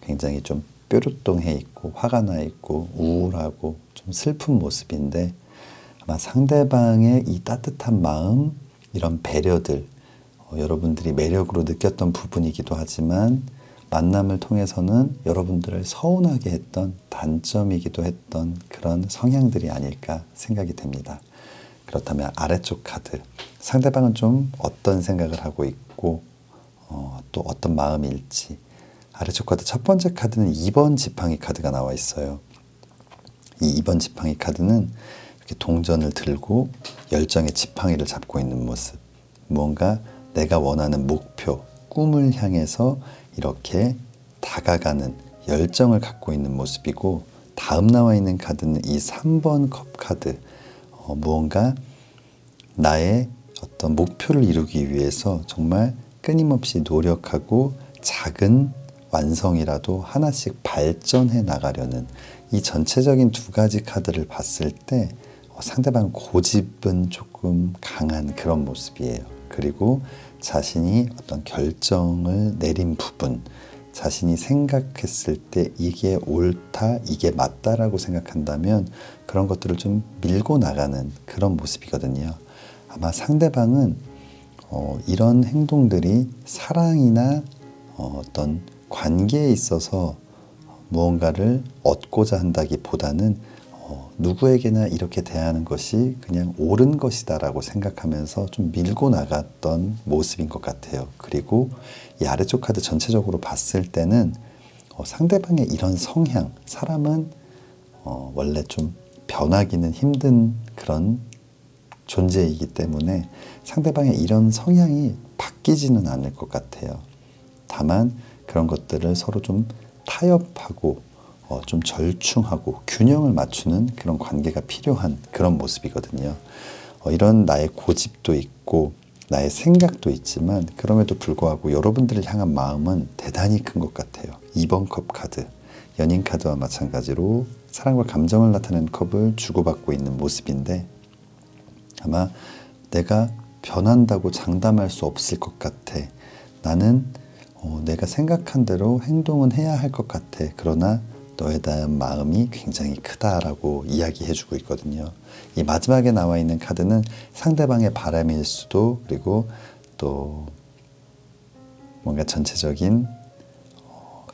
굉장히 좀 뾰루통해 있고 화가 나 있고 우울하고 좀 슬픈 모습인데, 아마 상대방의 이 따뜻한 마음, 이런 배려들, 여러분들이 매력으로 느꼈던 부분이기도 하지만 만남을 통해서는 여러분들을 서운하게 했던 단점이기도 했던 그런 성향들이 아닐까 생각이 됩니다. 그렇다면 아래쪽 카드, 상대방은 좀 어떤 생각을 하고 있고 또 어떤 마음일지. 아래쪽 카드 첫 번째 카드는 2번 지팡이 카드가 나와 있어요. 이 2번 지팡이 카드는 이렇게 동전을 들고 열정의 지팡이를 잡고 있는 모습, 무언가 내가 원하는 목표, 꿈을 향해서 이렇게 다가가는 열정을 갖고 있는 모습이고, 다음 나와 있는 카드는 이 3번 컵 카드, 무언가 나의 어떤 목표를 이루기 위해서 정말 끊임없이 노력하고 작은 완성이라도 하나씩 발전해 나가려는, 이 전체적인 두 가지 카드를 봤을 때 상대방 고집은 조금 강한 그런 모습이에요. 그리고 자신이 어떤 결정을 내린 부분, 자신이 생각했을 때 이게 옳다, 이게 맞다라고 생각한다면 그런 것들을 좀 밀고 나가는 그런 모습이거든요. 아마 상대방은 이런 행동들이 사랑이나 어떤 관계에 있어서 무언가를 얻고자 한다기보다는 누구에게나 이렇게 대하는 것이 그냥 옳은 것이다라고 생각하면서 좀 밀고 나갔던 모습인 것 같아요. 그리고 이 아래쪽 카드 전체적으로 봤을 때는 상대방의 이런 성향, 사람은 원래 좀 변하기는 힘든 그런 존재이기 때문에 상대방의 이런 성향이 바뀌지는 않을 것 같아요. 다만 그런 것들을 서로 좀 타협하고 좀 절충하고 균형을 맞추는 그런 관계가 필요한 그런 모습이거든요. 이런 나의 고집도 있고 나의 생각도 있지만 그럼에도 불구하고 여러분들을 향한 마음은 대단히 큰 것 같아요. 2번 컵 카드, 연인 카드와 마찬가지로 사랑과 감정을 나타내는 컵을 주고받고 있는 모습인데 아마 내가 변한다고 장담할 수 없을 것 같아. 나는 내가 생각한 대로 행동은 해야 할 것 같아. 그러나 너에 대한 마음이 굉장히 크다라고 이야기해주고 있거든요. 이 마지막에 나와 있는 카드는 상대방의 바람일 수도 그리고 또 뭔가 전체적인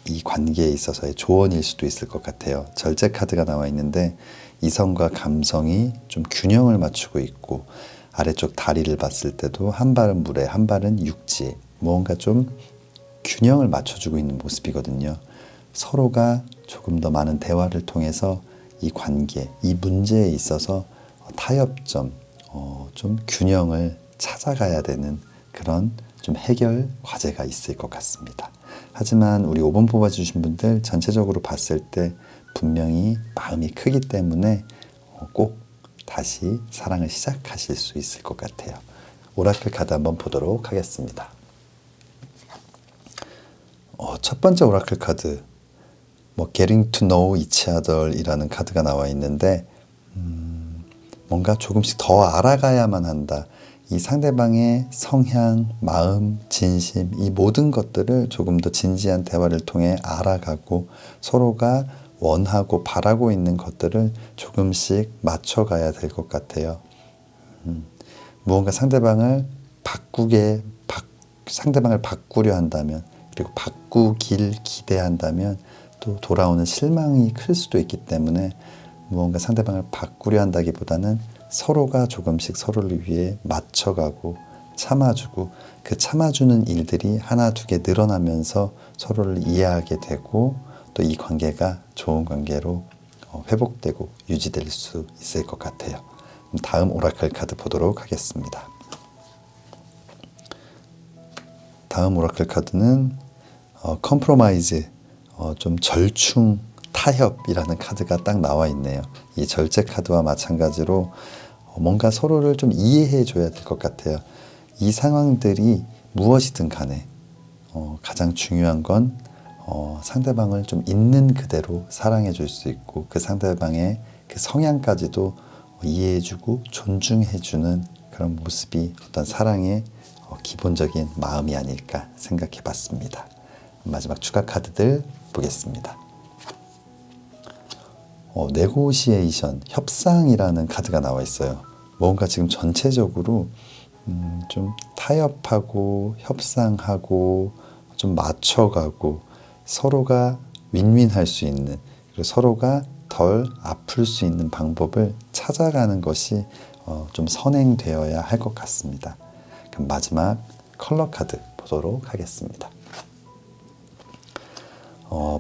이 관계에 있어서의 조언일 수도 있을 것 같아요. 절제 카드가 나와 있는데 이성과 감성이 좀 균형을 맞추고 있고 아래쪽 다리를 봤을 때도 한 발은 물에 한 발은 육지에 뭔가 좀 균형을 맞춰주고 있는 모습이거든요. 서로가 조금 더 많은 대화를 통해서 이 관계, 이 문제에 있어서 타협점, 좀 균형을 찾아가야 되는 그런 좀 해결 과제가 있을 것 같습니다. 하지만 우리 5번 뽑아주신 분들 전체적으로 봤을 때 분명히 마음이 크기 때문에 꼭 다시 사랑을 시작하실 수 있을 것 같아요. 오라클 카드 한번 보도록 하겠습니다. 첫 번째 오라클 카드 Getting to know each other 이라는 카드가 나와 있는데 뭔가 조금씩 더 알아가야만 한다. 이 상대방의 성향, 마음, 진심 이 모든 것들을 조금 더 진지한 대화를 통해 알아가고 서로가 원하고 바라고 있는 것들을 조금씩 맞춰가야 될 것 같아요. 무언가 상대방을 바꾸려 한다면 그리고 바꾸길 기대한다면 또 돌아오는 실망이 클 수도 있기 때문에 무언가 상대방을 바꾸려 한다기보다는 서로가 조금씩 서로를 위해 맞춰가고 참아주고 그 참아주는 일들이 하나 두 개 늘어나면서 서로를 이해하게 되고 또 이 관계가 좋은 관계로 회복되고 유지될 수 있을 것 같아요. 다음 오라클 카드 보도록 하겠습니다. 다음 오라클 카드는 컴프로마이즈, 좀 절충, 타협이라는 카드가 딱 나와 있네요. 이 절제 카드와 마찬가지로 뭔가 서로를 좀 이해해 줘야 될 것 같아요. 이 상황들이 무엇이든 간에 가장 중요한 건 상대방을 좀 있는 그대로 사랑해 줄 수 있고 그 상대방의 그 성향까지도 이해해 주고 존중해 주는 그런 모습이 어떤 사랑의 기본적인 마음이 아닐까 생각해 봤습니다. 마지막 추가 카드들 보겠습니다. 네고시에이션, 협상이라는 카드가 나와 있어요. 뭔가 지금 전체적으로 좀 타협하고 협상하고 좀 맞춰가고 서로가 윈윈할 수 있는 그리고 서로가 덜 아플 수 있는 방법을 찾아가는 것이 좀 선행되어야 할 것 같습니다. 그럼 마지막 컬러 카드 보도록 하겠습니다.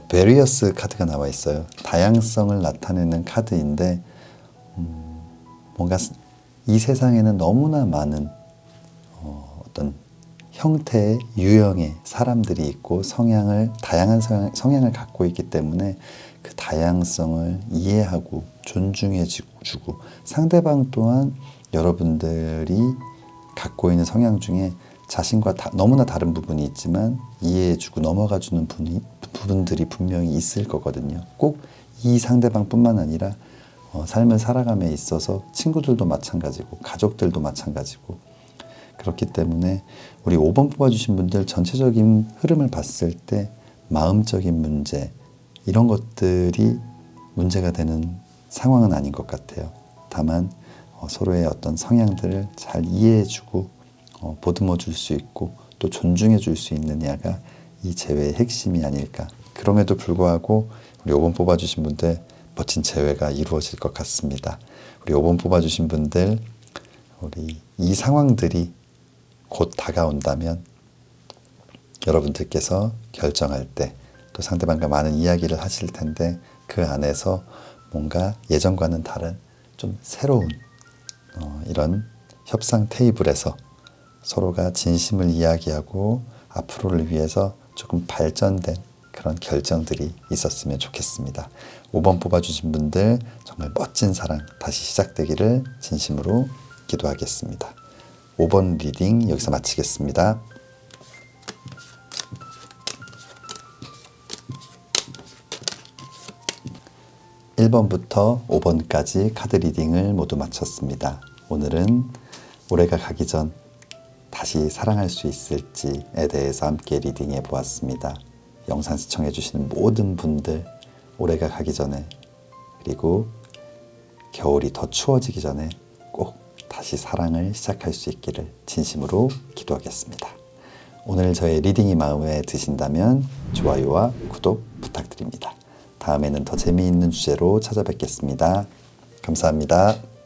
베리어스 카드가 나와 있어요. 다양성을 나타내는 카드인데 뭔가 이 세상에는 너무나 많은 어떤 형태의 유형의 사람들이 있고 다양한 성향을 갖고 있기 때문에 그 다양성을 이해하고 존중해 주고 상대방 또한 여러분들이 갖고 있는 성향 중에 자신과 너무나 다른 부분이 있지만 이해해주고 넘어가주는 부분들이 분명히 있을 거거든요. 꼭 이 상대방뿐만 아니라 삶을 살아감에 있어서 친구들도 마찬가지고 가족들도 마찬가지고 그렇기 때문에 우리 5번 뽑아주신 분들 전체적인 흐름을 봤을 때 마음적인 문제 이런 것들이 문제가 되는 상황은 아닌 것 같아요. 다만 서로의 어떤 성향들을 잘 이해해주고 보듬어 줄 수 있고 또 존중해 줄 수 있느냐가 이 재회의 핵심이 아닐까. 그럼에도 불구하고 우리 5번 뽑아주신 분들 멋진 재회가 이루어질 것 같습니다. 우리 5번 뽑아주신 분들 우리 이 상황들이 곧 다가온다면 여러분들께서 결정할 때 또 상대방과 많은 이야기를 하실 텐데 그 안에서 뭔가 예전과는 다른 좀 새로운 이런 협상 테이블에서 서로가 진심을 이야기하고 앞으로를 위해서 조금 발전된 그런 결정들이 있었으면 좋겠습니다. 5번 뽑아주신 분들 정말 멋진 사랑 다시 시작되기를 진심으로 기도하겠습니다. 5번 리딩 여기서 마치겠습니다. 1번부터 5번까지 카드 리딩을 모두 마쳤습니다. 오늘은 올해가 가기 전 다시 사랑할 수 있을지에 대해서 함께 리딩해 보았습니다. 영상 시청해 주시는 모든 분들 올해가 가기 전에 그리고 겨울이 더 추워지기 전에 꼭 다시 사랑을 시작할 수 있기를 진심으로 기도하겠습니다. 오늘 저의 리딩이 마음에 드신다면 좋아요와 구독 부탁드립니다. 다음에는 더 재미있는 주제로 찾아뵙겠습니다. 감사합니다.